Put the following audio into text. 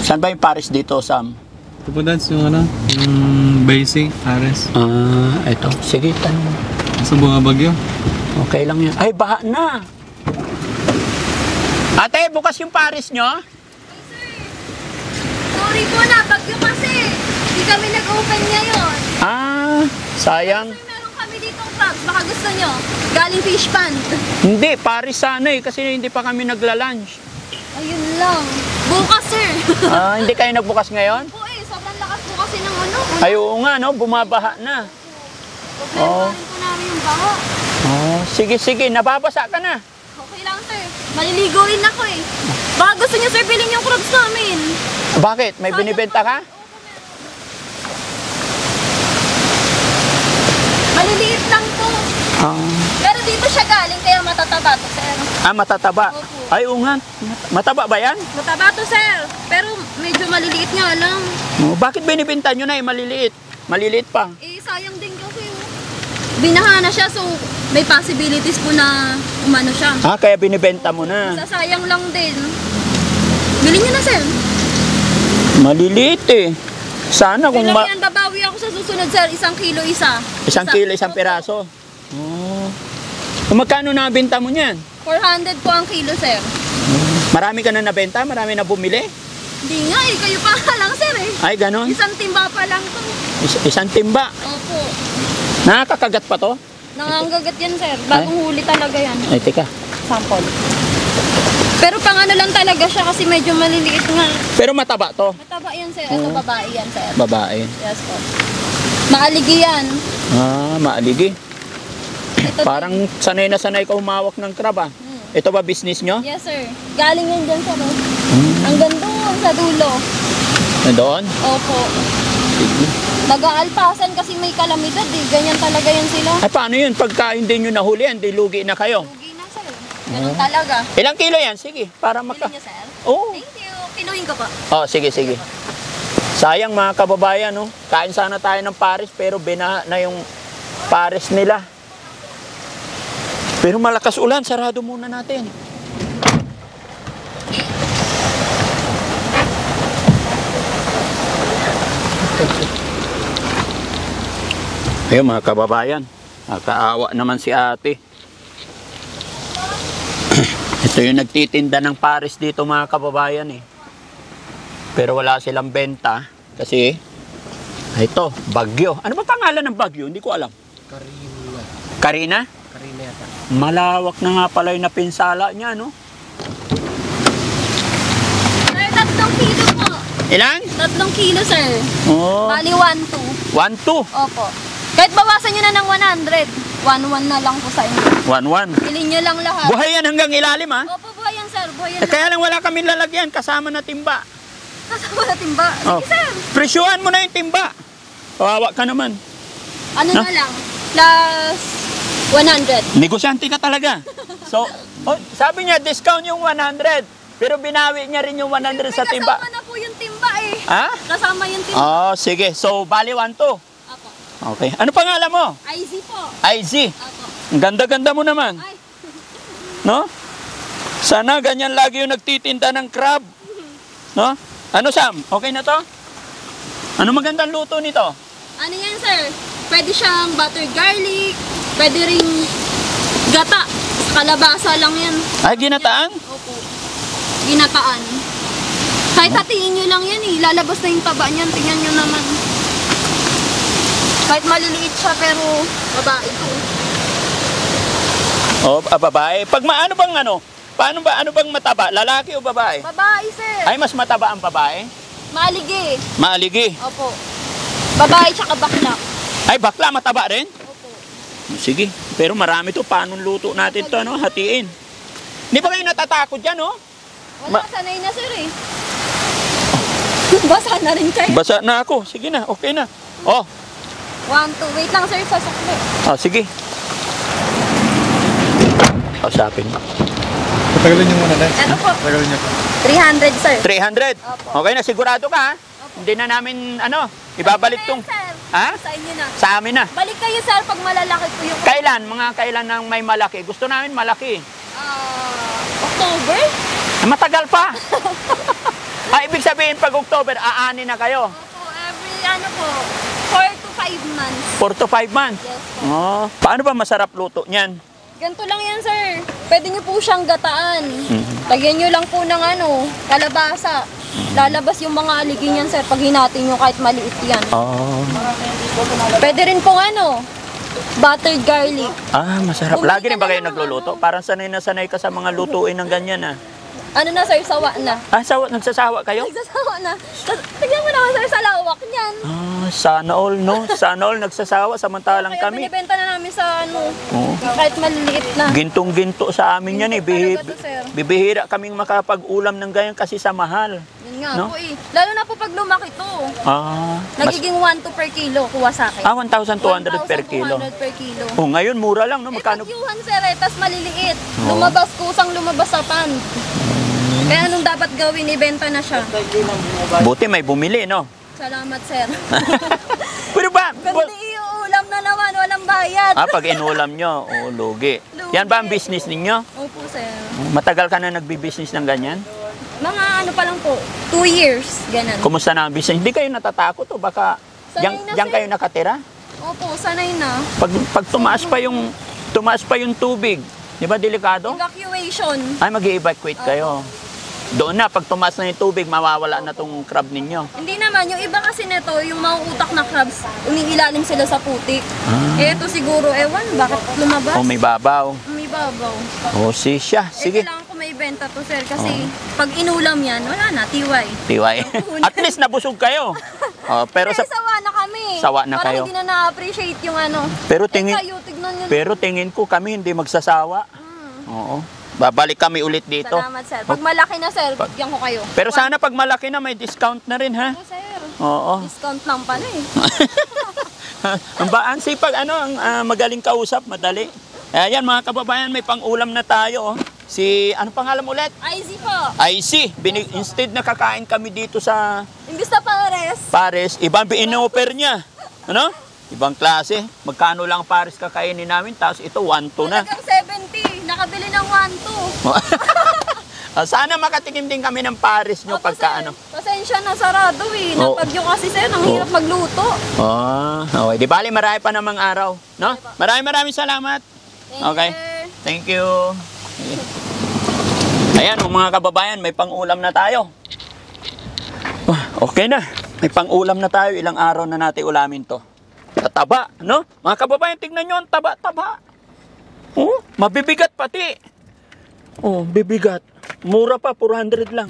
Saan ba yung Paris dito, Sam? Ito po dads yung ano, yung basic, Paris. Ito. Sige, tanong. Sa bunga bagyo. Okay lang yan. Ay, baha na. Ate, bukas yung Paris nyo? Sorry po na, bagyo kasi. Hindi kami nag-open ngayon. Sayang. Sir, meron kami ditong crabs. Baka gusto nyo. Galing fish pond. Hindi, Paris sana eh. Kasi hindi pa kami nagla-lunch. Ayun lang. Bukas, sir. Hindi kayo nagbukas ngayon? Po eh, sobrang lakas po kasi ng ano. Ay, oo nga, no? Bumabaha na. Problema rin po namin yung baha. Sige. Nababasa ka na. Okay lang, sir. Maliligo rin ako eh. Baka gusto nyo, sir, bilhin yung crabs namin. Bakit? May binibenta ka? Maliliit lang po. Pero dito siya galing, kaya matataba to, sir. Matataba. Opo. Ay, oo nga. Mataba ba yan? Mataba to, sir. Pero medyo maliliit nga lang. Bakit binibenta nyo na eh? Maliliit. Maliliit pa. Eh, sayang din kasi. Binaha na siya, so may possibilities po na umano siya. Kaya binibenta mo na. Sasayang lang din. Bilhin nyo na, sir. Maliliit eh. Sana kung Kailangan yan, babawi ako sa susunod, sir. 1 kilo isa. 1 kilo, 1 piraso. Magkano nabenta mo niyan? 400 po ang kilo, sir. Marami ka na nabenta? Marami na bumili? Hindi nga eh, kayo pa lang, sir eh. Ay, ganon? 1 timba pa lang to. Isang timba. Opo. Nakakagat pa to? Nangangagat yan, sir. Bagong huli talaga yan. Ay, teka. Sample. Pero pang ano lang talaga siya kasi medyo maliliit nga. Pero mataba to? Mataba yan, sir. Ito, babae yan, sir. Babae. Yes po. Maaligi yan. Maaligi. Ito Parang sanay na sanay ka humawak ng crab ah. Ito ba business nyo? Yes, sir. Galing yan dyan, sir. Hanggang doon sa dulo. Doon? Opo. Nag-aalpasan kasi may kalamidad eh. Ganyan talaga yan sila. Ay, paano yun? Pagka hindi nyo nahuli, hindi lugi na kayo. Lugi na, sir. Ganun talaga. Ilang kilo yan? Sige, para Bilhin niyo, sir. Oo. Thank you. Kinuhin ko pa. Sige. Sayang mga kababayan, no? Kain sana tayo ng Paris, pero binaha na yung Paris nila. Pero malakas ulan, sarado muna natin. Ayun mga kababayan, nakakaawa naman si ate. Ito yung nagtitinda ng Paris dito mga kababayan eh. Pero wala silang benta kasi ito, bagyo. Ano ba pangalan ng bagyo? Hindi ko alam. Karina? Karina yata. Malawak na nga pala yung napinsala niya, no? Sir, 3 kilo po. Ilan? 3 kilo, sir. Bali, 1-2. 1-2. Opo. Kahit bawasan nyo na ng 100. 1-1 na lang po sa inyo. 1-1. Bilhin nyo lang lahat. Buhay yan hanggang ilalim, ha? Opo, buhay yan, sir. Buhay yan. Kaya lang wala kami lalagyan, kasama na timba. Kasama na timba. Sige, sir. Presyuhan mo na yung timba. Kawawa ka naman. Ano na lang? Plus 100. Negosyante ka talaga. So, sabi niya, discount yung 100. Pero binawi niya rin yung 100 sa timba. Kasama na po yung timba eh. Ha? Kasama yung timba. Sige. So, bali 1-2. Opo. Okay. Ano pangalan mo? IZ po. IZ. Opo. Ang ganda-ganda mo naman. Ay. No? Sana ganyan lagi yung nagtitinda ng crab. No? Ano, Sam? Okay na to? Ano magandang luto nito? Ano yan, sir? Pwede siyang butter garlic. Pwede ring gata. Kalabasa lang yan. Ay, ginataan? Opo. Ginataan. Kahit hatiin nyo lang yan eh. Lalabas na yung taba niyan. Tingnan nyo naman. Kahit maliliit siya pero babae po. Babae. Pag ano bang ano? Paano ba? Ano bang mataba? Lalaki o babae? Babae, sir. Ay, mas mataba ang babae? Maaligi. Maaligi. Opo. Babae tsaka bakla. Ay, bakla mataba rin? Opo. Sige. Pero marami to. Paano luto natin to, no? Hatiin. Hindi ba kayo natatakot dyan, no? Wala, sanay na, sir eh. Basa na rin kayo. Basa na ako. Sige na. Okay na. 1-2. Wait lang, sir. Sasakli. Sige. Kausapin mo. Patagalin niyo muna dahil. Ano po? Patagalin niyo po. 300, sir. 300? Opo. Okay na, sigurado ka, ha? Opo. Hindi na namin, ibabalik tong... Sir. Ha? Sa inyo na. Sa amin na. Balik kayo, sir, pag malalaki po yung... Kailan? Mga kailan nang may malaki? Gusto namin malaki. October? Matagal pa. Ibig sabihin pag October, aani na kayo. Opo, every 4 to 5 months. 4 to 5 months. Yes po. Oh, paano ba masarap luto niyan? Ganito lang yan, sir. Pwede nyo po siyang gataan. Mhm. Lagyan nyo lang po ng kalabasa. Lalabas yung mga aligi niyan, sir, pag hinatin nyo kahit maliit yan. Oh. Pwede rin pong buttered garlic. Masarap. Lagi rin ba kayo nagluluto? Parang sanay na sanay ka sa mga lutuin ng ganyan, ah. Ano na, sir, sawa na. Nagsasawa kayo? Nagsasawa na. Tignan mo naman, sir, sa lawak niyan. Sana all, no? Sana all nagsasawa, samantalang Kaya kami. binibenta na namin sa Oo. kahit maliliit na. Gintong-ginto sa amin yan, eh. Talaga to, sir. Bibihira kaming makapag-ulam ng ganyan kasi sa mahal. Yun nga No? po eh. Lalo na po pag lumaki to. Mas, Nagiging 1 per kilo kuha sa akin. 1,200 per kilo. 1,200 per kilo. Ngayon, mura lang, no? Magkano? Pagyuhan, sir, tas maliliit. Oo. Kusang lumabas sa pan. Kaya anong dapat gawin? Ibenta na siya. Buti may bumili, no? Salamat, sir. Pero ba? Kundi iuulam na naman, walang bayad. Pag inulam nyo, lugi. Lugi. Yan ba ang business ninyo? Opo, sir. Matagal ka na nagbi-business ng ganyan? Mga pa lang po, 2 years, ganun. Kumusta na ang business? Hindi kayo natatakot o baka Sanay na, diyan sir. kayo nakatira? Opo, sanay na. Pag tumaas pa yung tubig, di ba delikado? Evacuation. Ay, mag-evacuate kayo. Doon na, pag tumaas na yung tubig, mawawala na tong crab ninyo. Hindi naman, yung iba kasi nito, yung mauutak na crabs, umiilalim sila sa putik. Ito siguro, ewan, bakit lumabas? O may babaw. May babaw. O siya. Sige. Kailangan ko may benta to, sir, kasi pag inulam yan, wala na, tiway. Tiway. At least nabusog kayo. Pero Pero sawa na kami. Sawa na kayo. Parang hindi na na-appreciate yung Pero tingin, Kayo, tignan nyo. pero tingin ko kami hindi magsasawa. Oo. Babalik kami ulit dito. Salamat, sir. Pag malaki na, sir, bigyan ko kayo. Pero sana pag malaki na may discount na rin, ha? Opo, sir. Oo. Discount lang pala eh. Ang sipag, ang magaling kausap, madali. Ayan mga kababayan, may pang-ulam na tayo. Ano pangalan mo ulit? IZ po. IC. Instead na kakain kami dito sa Imbis na pares. Pares, ibang in-offer niya. Ano? Ibang klase. Magkano lang Pares kakainin namin, tapos ito 1-2 na. Halagang 70. Nakabili ng 1-2. Sana makatikim din kami ng Pares nyo Opo, pagka sir. ano. Pasensya na, sarado eh. Oo. Napagyo kasi, sir, ang hirap magluto. Okay. Di bali, marami pa namang araw. No? Maraming salamat. Thank Okay. you, sir. Thank you. Ayan, mga kababayan, may pang-ulam na tayo. Okay na. May pang-ulam na tayo. Ilang araw na natin ulamin to. Taba, no? Mga kababayan, tignan nyo ang taba. Mabibigat pati. Bibigat. Mura pa, 400 lang.